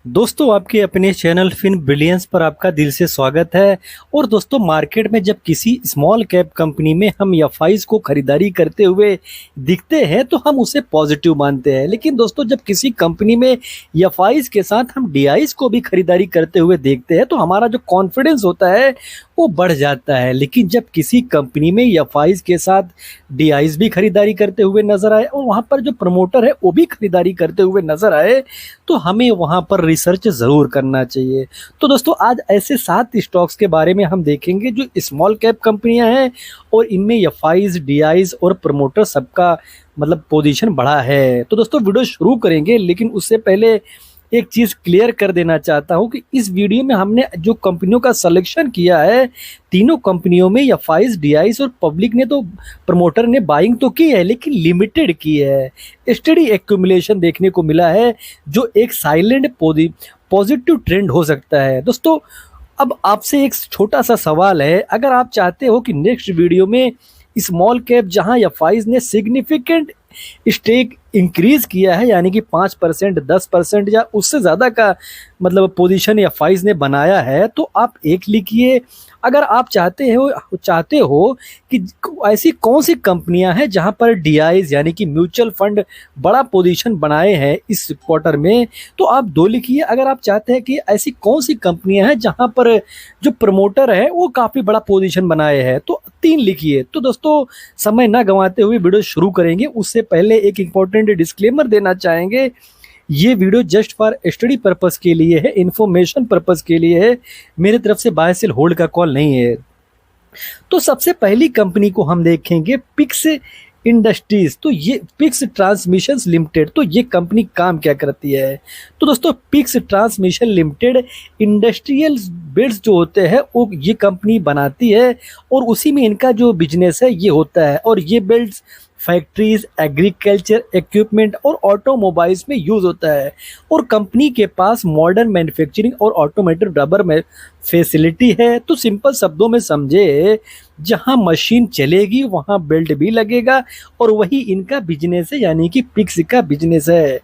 दोस्तों आपके अपने चैनल फिन ब्रिलियंस पर आपका दिल से स्वागत है। और दोस्तों मार्केट में जब किसी स्मॉल कैप कंपनी में हम एफआईज को खरीदारी करते हुए दिखते हैं तो हम उसे पॉजिटिव मानते हैं, लेकिन दोस्तों जब किसी कंपनी में एफआईज के साथ हम डीआईज को भी खरीदारी करते हुए देखते हैं तो हमारा जो कॉन्फिडेंस होता है वो बढ़ जाता है। लेकिन जब किसी कंपनी में एफआईज के साथ डीआईज भी खरीदारी करते हुए नजर आए और वहां पर जो प्रमोटर है वो भी खरीदारी करते हुए नजर आए तो हमें वहां पर रिसर्च ज़रूर करना चाहिए। तो दोस्तों आज ऐसे 7 स्टॉक्स के बारे में हम देखेंगे जो स्मॉल कैप कंपनियां हैं और इनमें एफआईज, डीआईज और प्रमोटर सबका मतलब पोजीशन बढ़ा है। तो दोस्तों वीडियो शुरू करेंगे, लेकिन उससे पहले एक चीज़ क्लियर कर देना चाहता हूं कि इस वीडियो में हमने जो कंपनियों का सिलेक्शन किया है, तीनों कंपनियों में एफआईज, डीआईज और पब्लिक ने तो प्रमोटर ने बाइंग तो की है लेकिन लिमिटेड की है। स्टडी एक्यूमुलेशन देखने को मिला है जो एक साइलेंट पॉजिटिव ट्रेंड हो सकता है। दोस्तों अब आपसे एक छोटा सा सवाल है, अगर आप चाहते हो कि नेक्स्ट वीडियो में स्मॉल कैप जहां एफआईज ने सिग्निफिकेंट स्टेक इंक्रीज किया है यानी कि 5%, 10% या उससे ज़्यादा का मतलब पोजीशन एफआईज ने बनाया है तो आप एक लिखिए। अगर आप चाहते हो कि ऐसी कौन सी कंपनियां हैं जहां पर डीआईज यानी कि म्यूचुअल फंड बड़ा पोजीशन बनाए हैं इस क्वार्टर में, तो आप 2 लिखिए। अगर आप चाहते हैं कि ऐसी कौन सी कंपनियां हैं जहां पर जो प्रमोटर है वो काफ़ी बड़ा पोजीशन बनाए हैं तो 3 लिखिए। तो दोस्तों समय ना गंवाते हुए वीडियो शुरू करेंगे, उससे पहले एक इम्पोर्टेंट डिस्क्लेमर देना चाहेंगे। ये video just for study purpose के लिए है, इंफॉर्मेशन पर्पस के लिए है, मेरी तरफ से बाय सेल होल्ड का कॉल नहीं है। तो सबसे पहली कंपनी को हम देखेंगे पिक्स इंडस्ट्रीज। तो ये पिक्स ट्रांसमिशंस लिमिटेड, तो ये कंपनी काम क्या करती है? तो दोस्तों Pix Transmission Limited industrial belts जो होते हैं वो ये कंपनी बनाती है और उसी में इनका जो बिजनेस है ये होता है। और ये बेल्ट्स फैक्ट्रीज, एग्रीकल्चर इक्विपमेंट और ऑटोमोबाइल्स में यूज होता है। और कंपनी के पास मॉडर्न मैन्युफैक्चरिंग और ऑटोमेटिव रबर में फैसिलिटी है। तो सिंपल शब्दों में समझे, जहां मशीन चलेगी वहां बेल्ट भी लगेगा और वही इनका बिजनेस है यानी कि पिक्स का बिजनेस है।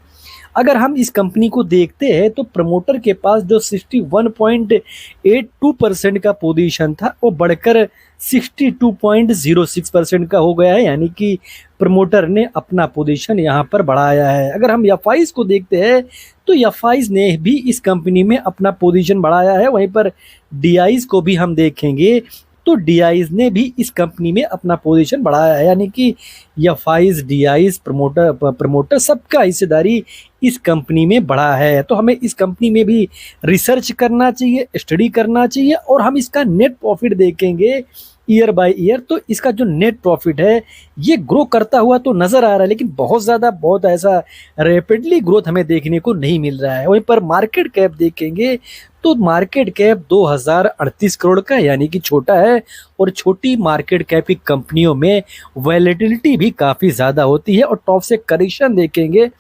अगर हम इस कंपनी को देखते हैं तो प्रमोटर के पास जो 61.82% का पोजीशन था वो बढ़कर 62.06% का हो गया है, यानी कि प्रमोटर ने अपना पोजीशन यहाँ पर बढ़ाया है। अगर हम एफआईज को देखते हैं तो एफआईज ने भी इस कंपनी में अपना पोजीशन बढ़ाया है। वहीं पर डीआईज को भी हम देखेंगे तो डीआईज ने भी इस कंपनी में अपना पोजीशन बढ़ाया है, यानी कि एफआईज, डीआईज, प्रमोटर सबका हिस्सेदारी इस कंपनी में बढ़ा है। तो हमें इस कंपनी में भी रिसर्च करना चाहिए, स्टडी करना चाहिए। और हम इसका नेट प्रॉफिट देखेंगे ईयर बाय ईयर, तो इसका जो नेट प्रॉफिट है ये ग्रो करता हुआ तो नजर आ रहा है, लेकिन बहुत ऐसा रैपिडली ग्रोथ हमें देखने को नहीं मिल रहा है। वहीं पर मार्केट कैप देखेंगे तो मार्केट कैप 2038 करोड़ का यानी कि छोटा है। और छोटी मार्केट कैप की कंपनियों में वैलेटिलिटी भी काफ़ी ज़्यादा होती है। और टॉप से करेक्शन देखेंगे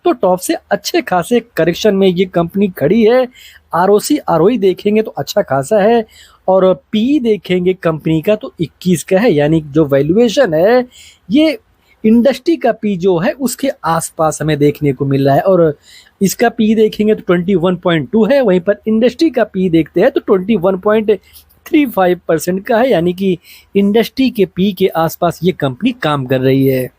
तो टॉप से अच्छे खासे करेक्शन में ये कंपनी खड़ी है। आरओसी आरओई देखेंगे तो अच्छा खासा है। और पी देखेंगे कंपनी का तो 21 का है, यानी जो वैल्यूएशन है ये इंडस्ट्री का पी जो है उसके आसपास हमें देखने को मिल रहा है। और इसका पी देखेंगे तो 21.2 है, वहीं पर इंडस्ट्री का पी देखते हैं तो 21.35% का है, यानी कि इंडस्ट्री के पी के आसपास ये कंपनी काम कर रही है।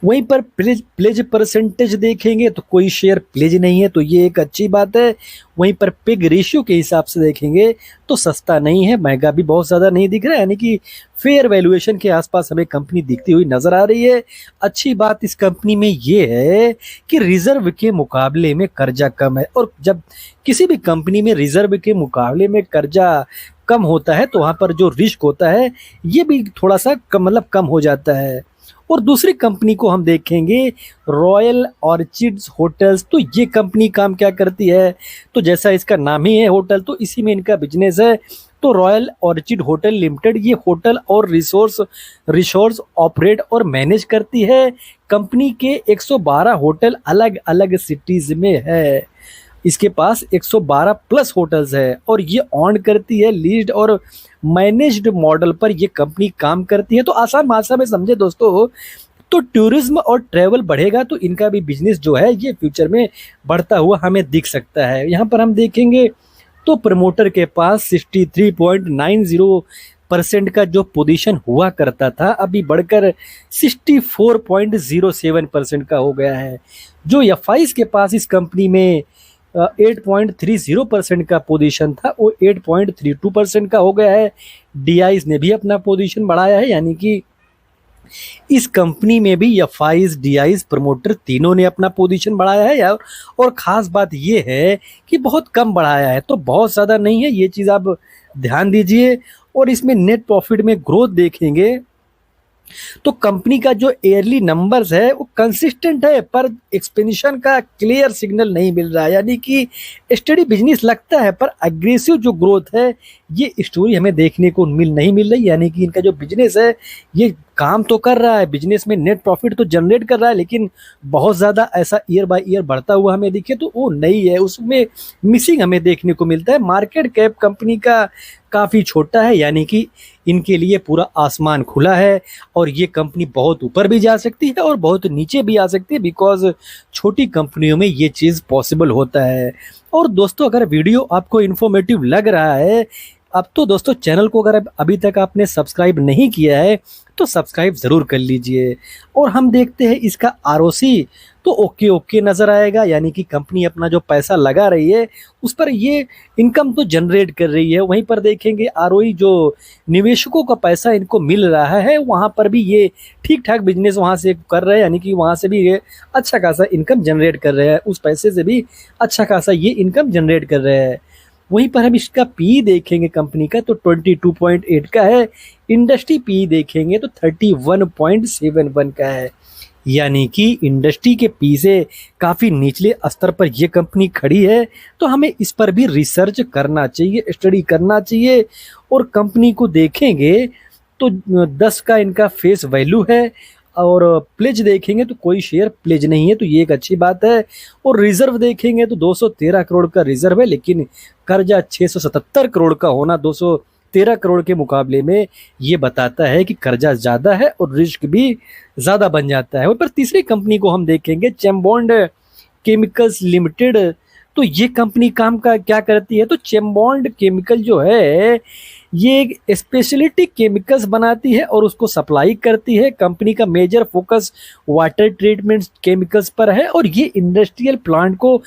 वहीं पर प्लेज परसेंटेज देखेंगे तो कोई शेयर प्लेज नहीं है, तो ये एक अच्छी बात है। वहीं पर पिग रेशियो के हिसाब से देखेंगे तो सस्ता नहीं है, महंगा भी बहुत ज़्यादा नहीं दिख रहा है, यानी कि फेयर वैल्यूएशन के आसपास हमें कंपनी दिखती हुई नजर आ रही है। अच्छी बात इस कंपनी में ये है कि रिजर्व के मुकाबले में कर्जा कम है। और जब किसी भी कंपनी में रिजर्व के मुकाबले में कर्जा कम होता है तो वहाँ पर जो रिस्क होता है ये भी थोड़ा सा कम हो जाता है। और दूसरी कंपनी को हम देखेंगे रॉयल ऑर्चिड्स होटल्स। तो ये कंपनी काम क्या करती है? तो जैसा इसका नाम ही है होटल, तो इसी में इनका बिजनेस है। तो रॉयल ऑर्चिड होटल लिमिटेड ये होटल और रिसोर्स ऑपरेट और मैनेज करती है। कंपनी के 112 होटल अलग अलग सिटीज में है। इसके पास 112 प्लस होटल्स है और ये ऑन करती है लीज्ड और मैनेज्ड मॉडल पर ये कंपनी काम करती है। तो आसान भाषा में समझे दोस्तों, तो टूरिज्म और ट्रैवल बढ़ेगा तो इनका भी बिजनेस जो है ये फ्यूचर में बढ़ता हुआ हमें दिख सकता है। यहाँ पर हम देखेंगे तो प्रमोटर के पास 63.90% का जो पोजीशन हुआ करता था अभी बढ़कर 64.07% का हो गया है। जो एफआईज के पास इस कंपनी में 8.30% का पोजीशन था वो 8.32% का हो गया है। डीआईज ने भी अपना पोजीशन बढ़ाया है, यानी कि इस कंपनी में भी एफआईज, डीआईज, प्रमोटर तीनों ने अपना पोजीशन बढ़ाया है यार। और खास बात ये है कि बहुत कम बढ़ाया है, तो बहुत ज़्यादा नहीं है, ये चीज़ आप ध्यान दीजिए। और इसमें नेट प्रॉफिट में ग्रोथ देखेंगे तो कंपनी का जो ईयरली नंबर्स है वो कंसिस्टेंट है, पर एक्सपेंशन का क्लियर सिग्नल नहीं मिल रहा है, यानी कि स्टडी बिजनेस लगता है पर एग्रेसिव जो ग्रोथ है ये स्टोरी हमें देखने को नहीं मिल रही। यानी कि इनका जो बिजनेस है ये काम तो कर रहा है, बिजनेस में नेट प्रॉफिट तो जनरेट कर रहा है, लेकिन बहुत ज़्यादा ऐसा ईयर बाय ईयर बढ़ता हुआ हमें दिखे तो वो नहीं है, उसमें मिसिंग हमें देखने को मिलता है। मार्केट कैप कंपनी का काफ़ी छोटा है, यानी कि इनके लिए पूरा आसमान खुला है और ये कंपनी बहुत ऊपर भी जा सकती है और बहुत नीचे भी आ सकती है, बिकॉज छोटी कंपनियों में ये चीज़ पॉसिबल होता है। और दोस्तों अगर वीडियो आपको इन्फॉर्मेटिव लग रहा है, अब तो दोस्तों चैनल को अगर अभी तक आपने सब्सक्राइब नहीं किया है तो सब्सक्राइब ज़रूर कर लीजिए। और हम देखते हैं इसका आरओसी तो ओके ओके नज़र आएगा, यानी कि कंपनी अपना जो पैसा लगा रही है उस पर ये इनकम तो जनरेट कर रही है। वहीं पर देखेंगे आरओई, जो निवेशकों का पैसा इनको मिल रहा है वहाँ पर भी ये ठीक ठाक बिजनेस वहाँ से कर रहे हैं, यानी कि वहाँ से भी ये अच्छा खासा इनकम जनरेट कर रहे हैं, उस पैसे से भी अच्छा खासा ये इनकम जनरेट कर रहे हैं। वहीं पर हम इसका पी देखेंगे कंपनी का तो 22.8 का है, इंडस्ट्री पी देखेंगे तो 31.71 का है, यानी कि इंडस्ट्री के पी से काफ़ी निचले स्तर पर यह कंपनी खड़ी है। तो हमें इस पर भी रिसर्च करना चाहिए, स्टडी करना चाहिए। और कंपनी को देखेंगे तो 10 का इनका फेस वैल्यू है और प्लेज देखेंगे तो कोई शेयर प्लेज नहीं है, तो ये एक अच्छी बात है। और रिजर्व देखेंगे तो 213 करोड़ का रिजर्व है, लेकिन कर्जा 677 करोड़ का होना 213 करोड़ के मुकाबले में ये बताता है कि कर्जा ज़्यादा है और रिस्क भी ज़्यादा बन जाता है। और पर तीसरी कंपनी को हम देखेंगे चेम्बॉन्ड केमिकल्स लिमिटेड, तो ये कंपनी काम का क्या करती है, तो चेम्बॉन्ड केमिकल जो है ये एक स्पेशलिटी केमिकल्स बनाती है और उसको सप्लाई करती है। कंपनी का major focus water treatment chemicals पर है और ये इंडस्ट्रियल प्लांट को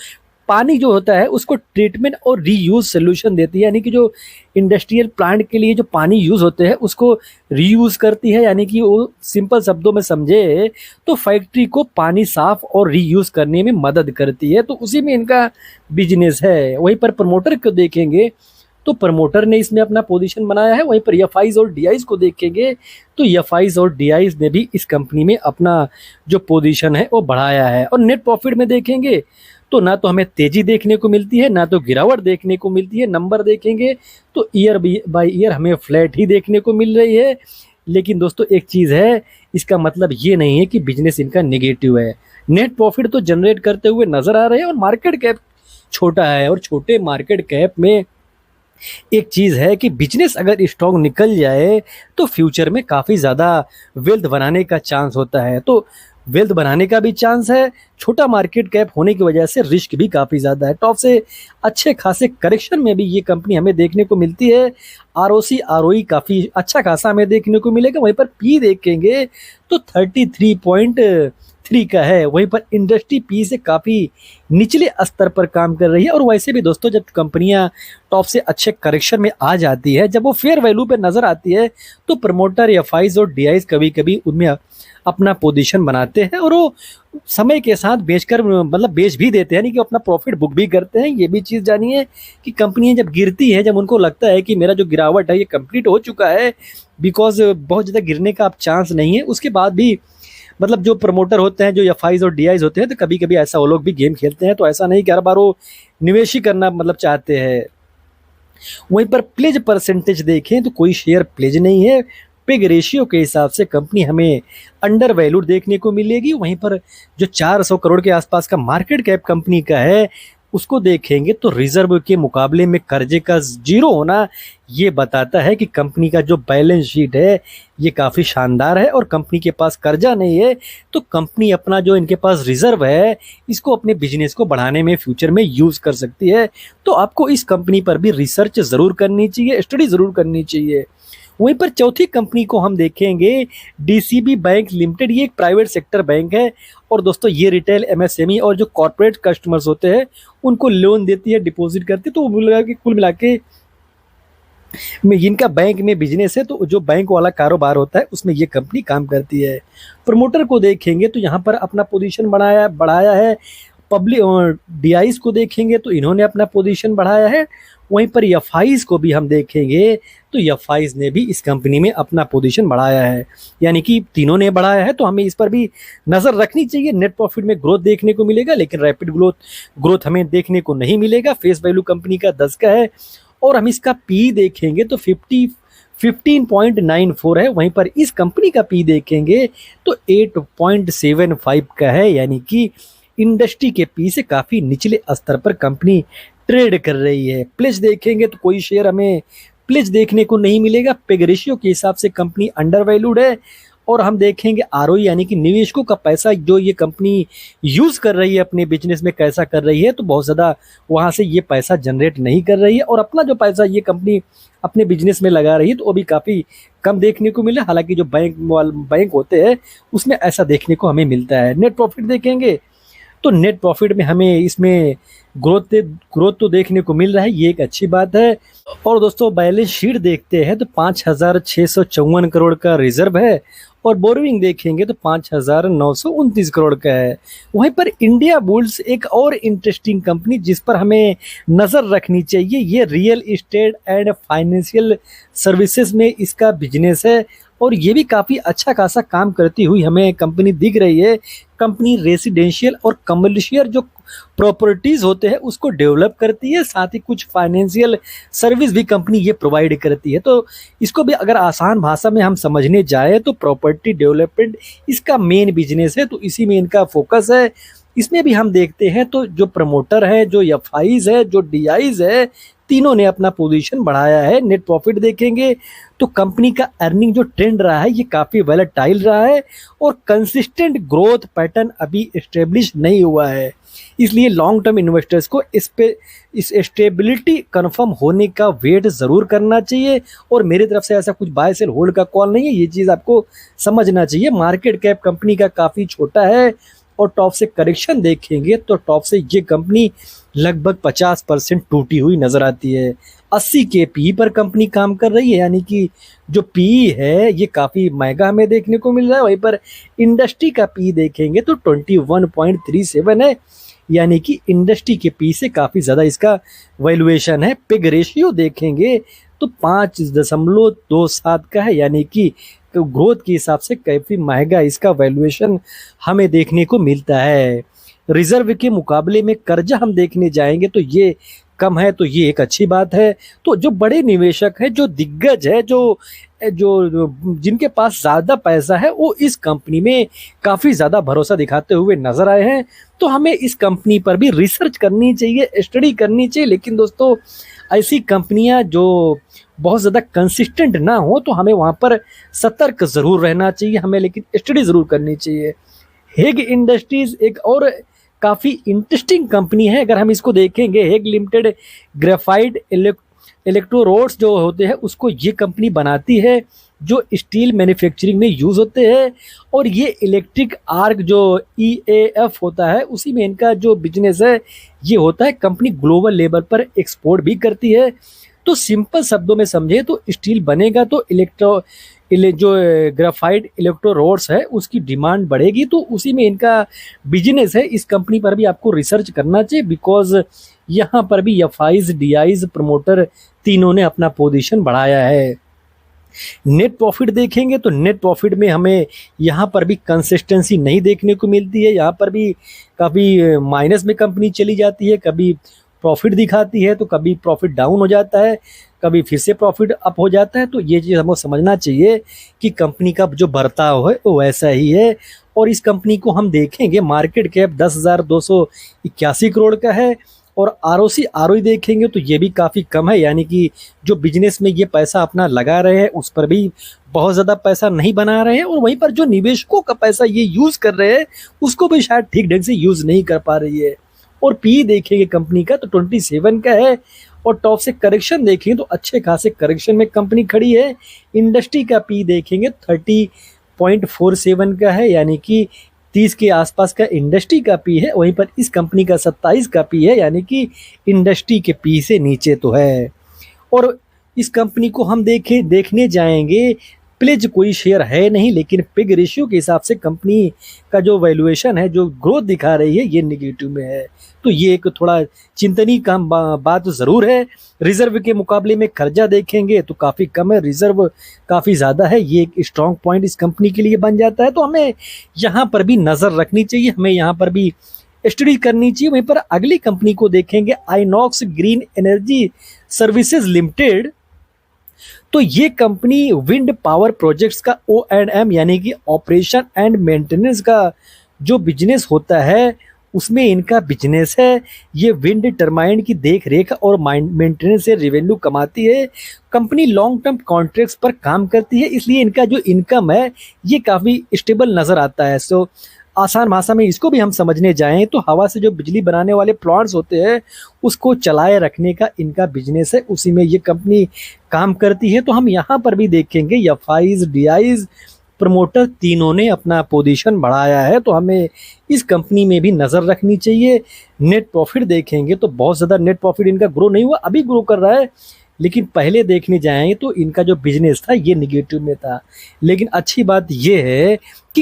पानी जो होता है उसको ट्रीटमेंट और रीयूज सोल्यूशन देती है, यानी कि जो इंडस्ट्रियल प्लांट के लिए जो पानी यूज़ होते हैं उसको रीयूज़ करती है। यानी कि वो सिंपल शब्दों में समझे तो फैक्ट्री को पानी साफ और रीयूज़ करने में मदद करती है, तो उसी में इनका बिजनेस है। वहीं पर प्रमोटर को देखेंगे तो प्रमोटर ने इसमें अपना पोजीशन बनाया है। वहीं पर एफआईज और डीआईज को देखेंगे तो एफआईज और डीआईज ने भी इस कंपनी में अपना जो पोजीशन है वो बढ़ाया है। और नेट प्रॉफिट में देखेंगे तो ना तो हमें तेजी देखने को मिलती है ना तो गिरावट देखने को मिलती है। नंबर देखेंगे तो ईयर बाय ईयर हमें फ्लैट ही देखने को मिल रही है। लेकिन दोस्तों एक चीज़ है, इसका मतलब ये नहीं है कि बिजनेस इनका नेगेटिव है। नेट प्रॉफिट तो जनरेट करते हुए नजर आ रहे हैं और मार्केट कैप छोटा है, और छोटे मार्केट कैप में एक चीज़ है कि बिजनेस अगर स्ट्रॉन्ग निकल जाए तो फ्यूचर में काफ़ी ज़्यादा वेल्थ बनाने का चांस होता है। तो वेल्थ बनाने का भी चांस है, छोटा मार्केट कैप होने की वजह से रिस्क भी काफ़ी ज़्यादा है। टॉप से अच्छे खासे करेक्शन में भी ये कंपनी हमें देखने को मिलती है। आरओसी आरओई काफ़ी अच्छा खासा हमें देखने को मिलेगा। वहीं पर पी देखेंगे तो 33.3 का है। वहीं पर इंडस्ट्री पी से काफ़ी निचले स्तर पर काम कर रही है। और वैसे भी दोस्तों जब कंपनियां टॉप से अच्छे करेक्शन में आ जाती है, जब वो फेयर वैल्यू पे नज़र आती है तो प्रमोटर एफआईज और डीआईज कभी कभी उनमें अपना पोजीशन बनाते हैं और वो समय के साथ बेचकर मतलब बेच भी देते हैं, यानी कि अपना प्रॉफिट बुक भी करते हैं। ये भी चीज़ जानिए कि कंपनियां जब गिरती है, जब उनको लगता है कि मेरा जो गिरावट है ये कंप्लीट हो चुका है, बिकॉज बहुत ज़्यादा गिरने का अब चांस नहीं है, उसके बाद भी मतलब जो प्रमोटर होते हैं, जो एफआईज और डीआईज होते हैं, तो कभी कभी ऐसा वो लोग भी गेम खेलते हैं। तो ऐसा नहीं कि हर बार वो निवेश ही करना मतलब चाहते हैं। वहीं पर प्लेज परसेंटेज देखें तो कोई शेयर प्लेज नहीं है। पिग रेशियो के हिसाब से कंपनी हमें अंडर वैल्यूड देखने को मिलेगी। वहीं पर जो 400 करोड़ के आसपास का मार्केट कैप कंपनी का है उसको देखेंगे तो रिजर्व के मुकाबले में कर्जे का जीरो होना ये बताता है कि कंपनी का जो बैलेंस शीट है ये काफ़ी शानदार है, और कंपनी के पास कर्जा नहीं है तो कंपनी अपना जो इनके पास रिजर्व है इसको अपने बिजनेस को बढ़ाने में फ्यूचर में यूज़ कर सकती है। तो आपको इस कंपनी पर भी रिसर्च ज़रूर करनी चाहिए, स्टडी ज़रूर करनी चाहिए। वहीं पर चौथी कंपनी को हम देखेंगे डीसीबी बैंक लिमिटेड। ये एक प्राइवेट सेक्टर बैंक है और दोस्तों ये रिटेल, एमएसएमई और जो कॉर्पोरेट कस्टमर्स होते हैं उनको लोन देती है, डिपॉजिट करती है। तो कुल मिला के में इनका बैंक में बिजनेस है, तो जो बैंक वाला कारोबार होता है उसमें ये कंपनी काम करती है। प्रमोटर को देखेंगे तो यहाँ पर अपना पोजीशन बढ़ाया है। पब्लिक और डीआईज को देखेंगे तो इन्होंने अपना पोजीशन बढ़ाया है। वहीं पर एफआईज को भी हम देखेंगे तो एफआईज ने भी इस कंपनी में अपना पोजीशन बढ़ाया है, यानी कि तीनों ने बढ़ाया है। तो हमें इस पर भी नज़र रखनी चाहिए। नेट प्रॉफिट में ग्रोथ देखने को मिलेगा लेकिन रैपिड ग्रोथ हमें देखने को नहीं मिलेगा। फेस वैल्यू कंपनी का 10 का है और हम इसका पी देखेंगे तो 15.94 है। वहीं पर इस कंपनी का पी देखेंगे तो 8.75 का है, यानी कि इंडस्ट्री के पी से काफ़ी निचले स्तर पर कंपनी ट्रेड कर रही है। प्लेज देखेंगे तो कोई शेयर हमें प्लेज देखने को नहीं मिलेगा। पेग रेशियो के हिसाब से कंपनी अंडर वैल्यूड है। और हम देखेंगे आरओई यानी कि निवेशकों का पैसा जो ये कंपनी यूज़ कर रही है अपने बिजनेस में कैसा कर रही है, तो बहुत ज़्यादा वहाँ से ये पैसा जनरेट नहीं कर रही है। और अपना जो पैसा ये कंपनी अपने बिजनेस में लगा रही है तो वो भी काफ़ी कम देखने को मिला। हालांकि जो बैंक होते हैं उसमें ऐसा देखने को हमें मिलता है। नेट प्रॉफिट देखेंगे तो नेट प्रॉफिट में हमें इसमें ग्रोथ तो देखने को मिल रहा है, ये एक अच्छी बात है। और दोस्तों बैलेंस शीट देखते हैं तो 5,654 करोड़ का रिजर्व है और बोरोइंग देखेंगे तो 5,929 करोड़ का है। वहीं पर इंडिया बुल्स एक और इंटरेस्टिंग कंपनी जिस पर हमें नज़र रखनी चाहिए, ये real estate and financial services में इसका बिजनेस है और ये भी काफ़ी अच्छा खासा काम करती हुई हमें कंपनी दिख रही है। कंपनी रेसिडेंशियल और कमर्शियल जो प्रॉपर्टीज़ होते हैं उसको डेवलप करती है, साथ ही कुछ फाइनेंशियल सर्विस भी कंपनी ये प्रोवाइड करती है। तो इसको भी अगर आसान भाषा में हम समझने जाए तो प्रॉपर्टी डेवलपमेंट इसका मेन बिजनेस है, तो इसी में इनका फोकस है। इसमें भी हम देखते हैं तो जो प्रमोटर है, जो एफआईज है, जो डीआईज है, तीनों ने अपना पोजीशन बढ़ाया है। नेट प्रॉफिट देखेंगे तो कंपनी का अर्निंग जो ट्रेंड रहा है ये काफ़ी वोलेटाइल रहा है और कंसिस्टेंट ग्रोथ पैटर्न अभी एस्टेब्लिश नहीं हुआ है। इसलिए लॉन्ग टर्म इन्वेस्टर्स को इस स्टेबिलिटी कंफर्म होने का वेट ज़रूर करना चाहिए। और मेरी तरफ से ऐसा कुछ बाय सेल होल्ड का कॉल नहीं है, ये चीज़ आपको समझना चाहिए। मार्केट कैप कंपनी का काफ़ी छोटा है और टॉप से करेक्शन देखेंगे तो टॉप से ये कंपनी लगभग 50% टूटी हुई नज़र आती है। 80 के पी पर कंपनी काम कर रही है, यानी कि जो पी है ये काफ़ी महंगा हमें देखने को मिल रहा है। वहीं पर इंडस्ट्री का पी देखेंगे तो 21.37 है, यानी कि इंडस्ट्री के पी से काफ़ी ज़्यादा इसका वैल्यूएशन है। पिग रेशियो देखेंगे तो 5.27 का है, यानी कि ग्रोथ के हिसाब से काफ़ी महंगा इसका वैल्यूएशन हमें देखने को मिलता है। रिजर्व के मुकाबले में कर्जा हम देखने जाएंगे तो ये कम है, तो ये एक अच्छी बात है। तो जो बड़े निवेशक हैं, जो दिग्गज है, जो जिनके पास ज़्यादा पैसा है, वो इस कंपनी में काफ़ी ज़्यादा भरोसा दिखाते हुए नज़र आए हैं। तो हमें इस कंपनी पर भी रिसर्च करनी चाहिए, स्टडी करनी चाहिए। लेकिन दोस्तों ऐसी कंपनियां जो बहुत ज़्यादा कंसिस्टेंट ना हो तो हमें वहाँ पर सतर्क ज़रूर रहना चाहिए, हमें लेकिन स्टडी ज़रूर करनी चाहिए। हेग इंडस्ट्रीज़ एक और काफ़ी इंटरेस्टिंग कंपनी है। अगर हम इसको देखेंगे, हेग लिमिटेड ग्रेफाइट इलेक्ट्रोरोड्स जो होते हैं उसको ये कंपनी बनाती है जो स्टील मैन्युफैक्चरिंग में यूज़ होते हैं। और ये इलेक्ट्रिक आर्क जो EAF होता है उसी में इनका जो बिजनेस है ये होता है। कंपनी ग्लोबल लेवल पर एक्सपोर्ट भी करती है। तो सिंपल शब्दों में समझे तो स्टील बनेगा तो जो ग्रेफाइट इलेक्ट्रोरोड्स है उसकी डिमांड बढ़ेगी, तो उसी में इनका बिजनेस है। इस कंपनी पर भी आपको रिसर्च करना चाहिए, बिकॉज यहाँ पर भी एफआईज, डीआईज, प्रमोटर तीनों ने अपना पोजीशन बढ़ाया है। नेट प्रॉफिट देखेंगे तो नेट प्रॉफिट में हमें यहाँ पर भी कंसिस्टेंसी नहीं देखने को मिलती है। यहाँ पर भी कभी माइनस में कंपनी चली जाती है, कभी प्रॉफिट दिखाती है तो कभी प्रॉफिट डाउन हो जाता है, कभी फिर से प्रॉफिट अप हो जाता है। तो ये चीज़ हमको समझना चाहिए कि कंपनी का जो बर्ताव है वो वैसा ही है। और इस कंपनी को हम देखेंगे मार्केट कैप 10,281 करोड़ का है और आरओसी आरओई देखेंगे तो ये भी काफ़ी कम है, यानी कि जो बिजनेस में ये पैसा अपना लगा रहे हैं उस पर भी बहुत ज़्यादा पैसा नहीं बना रहे हैं, और वहीं पर जो निवेशकों का पैसा ये यूज़ कर रहे हैं उसको भी शायद ठीक ढंग से यूज़ नहीं कर पा रही है। और पी देखेंगे कंपनी का तो 27 का है, और टॉप से करेक्शन देखेंगे तो अच्छे खासे करेक्शन में कंपनी खड़ी है। इंडस्ट्री का पी देखेंगे 30.47 का है, यानी कि 30 के आसपास का इंडस्ट्री का पी है, वहीं पर इस कंपनी का 27 का पी है, यानी कि इंडस्ट्री के पी से नीचे तो है। और इस कंपनी को हम देखने जाएंगे, प्लेज कोई शेयर है नहीं, लेकिन पिग रेशियो के हिसाब से कंपनी का जो वैल्यूएशन है, जो ग्रोथ दिखा रही है, ये निगेटिव में है। तो ये एक थोड़ा चिंतनीय का बात ज़रूर है। रिजर्व के मुकाबले में कर्जा देखेंगे तो काफ़ी कम है, रिजर्व काफ़ी ज़्यादा है, ये एक स्ट्रॉन्ग पॉइंट इस कंपनी के लिए बन जाता है। तो हमें यहाँ पर भी नज़र रखनी चाहिए, हमें यहाँ पर भी स्टडी करनी चाहिए। वहीं पर अगली कंपनी को देखेंगे, INOX green energy services limited. तो ये कंपनी विंड पावर प्रोजेक्ट्स का O&M यानी कि ऑपरेशन एंड मेंटेनेंस का जो बिजनेस होता है उसमें इनका बिजनेस है। ये विंड टरबाइन की देख रेख और मेंटेनेंस से रेवेन्यू कमाती है। कंपनी लॉन्ग टर्म कॉन्ट्रैक्ट्स पर काम करती है, इसलिए इनका जो इनकम है ये काफ़ी स्टेबल नज़र आता है। सो आसान भाषा में इसको भी हम समझने जाएं तो हवा से जो बिजली बनाने वाले प्लांट्स होते हैं उसको चलाए रखने का इनका बिजनेस है, उसी में ये कंपनी काम करती है। तो हम यहाँ पर भी देखेंगे एफआईज डीआईज प्रमोटर तीनों ने अपना पोजीशन बढ़ाया है, तो हमें इस कंपनी में भी नज़र रखनी चाहिए। नेट प्रॉफिट देखेंगे तो बहुत ज़्यादा नेट प्रॉफिट इनका ग्रो नहीं हुआ, अभी ग्रो कर रहा है, लेकिन पहले देखने जाएंगे तो इनका जो बिजनेस था ये निगेटिव में था। लेकिन अच्छी बात ये है कि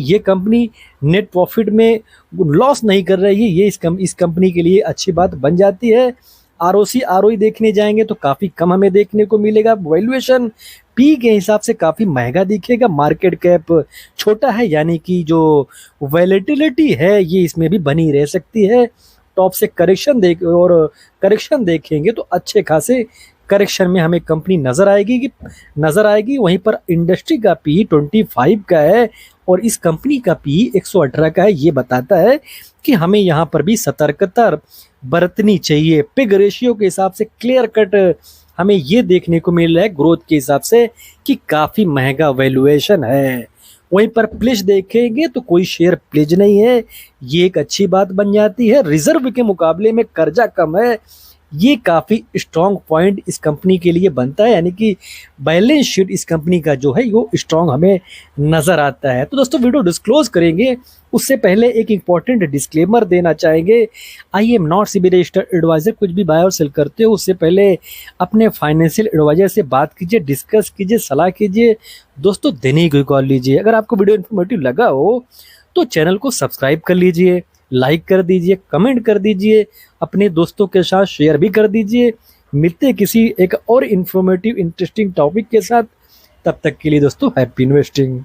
ये कंपनी नेट प्रॉफिट में लॉस नहीं कर रही है, ये इस कंपनी के लिए अच्छी बात बन जाती है। आरओसी आरओई देखने जाएंगे तो काफ़ी कम हमें देखने को मिलेगा। वैल्यूएशन पी के हिसाब से काफ़ी महंगा दिखेगा, मार्केट कैप छोटा है, यानी कि जो वैलेटिलिटी है ये इसमें भी बनी रह सकती है। टॉप से करेक्शन देखेंगे तो अच्छे खासे करेक्शन में हमें कंपनी नज़र आएगी। वहीं पर इंडस्ट्री का पी 25 का है और इस कंपनी का पी 118 का है। ये बताता है कि हमें यहाँ पर भी सतर्कता बरतनी चाहिए। पिग रेशियो के हिसाब से क्लियर कट हमें ये देखने को मिल रहा है ग्रोथ के हिसाब से कि काफ़ी महंगा वैल्यूएशन है। वहीं पर प्लेज देखेंगे तो कोई शेयर प्लेज नहीं है, ये एक अच्छी बात बन जाती है। रिजर्व के मुकाबले में कर्जा कम है, ये काफ़ी स्ट्रॉन्ग पॉइंट इस कंपनी के लिए बनता है, यानी कि बैलेंस शीट इस कंपनी का जो है वो स्ट्रॉन्ग हमें नज़र आता है। तो दोस्तों वीडियो डिस्क्लोज करेंगे उससे पहले एक इंपॉर्टेंट डिस्क्लेमर देना चाहेंगे। I am not SEBI registered advisor. कुछ भी बाय और सेल करते हो उससे पहले अपने फाइनेंशियल एडवाइजर से बात कीजिए, डिस्कस कीजिए, सलाह कीजिए। दोस्तों देने ही कोई कॉल लीजिए। अगर आपको वीडियो इन्फॉर्मेटिव लगा हो तो चैनल को सब्सक्राइब कर लीजिए, लाइक कर दीजिए, कमेंट कर दीजिए, अपने दोस्तों के साथ शेयर भी कर दीजिए। मिलते किसी एक और इन्फॉर्मेटिव इंटरेस्टिंग टॉपिक के साथ, तब तक के लिए दोस्तों हैप्पी इन्वेस्टिंग।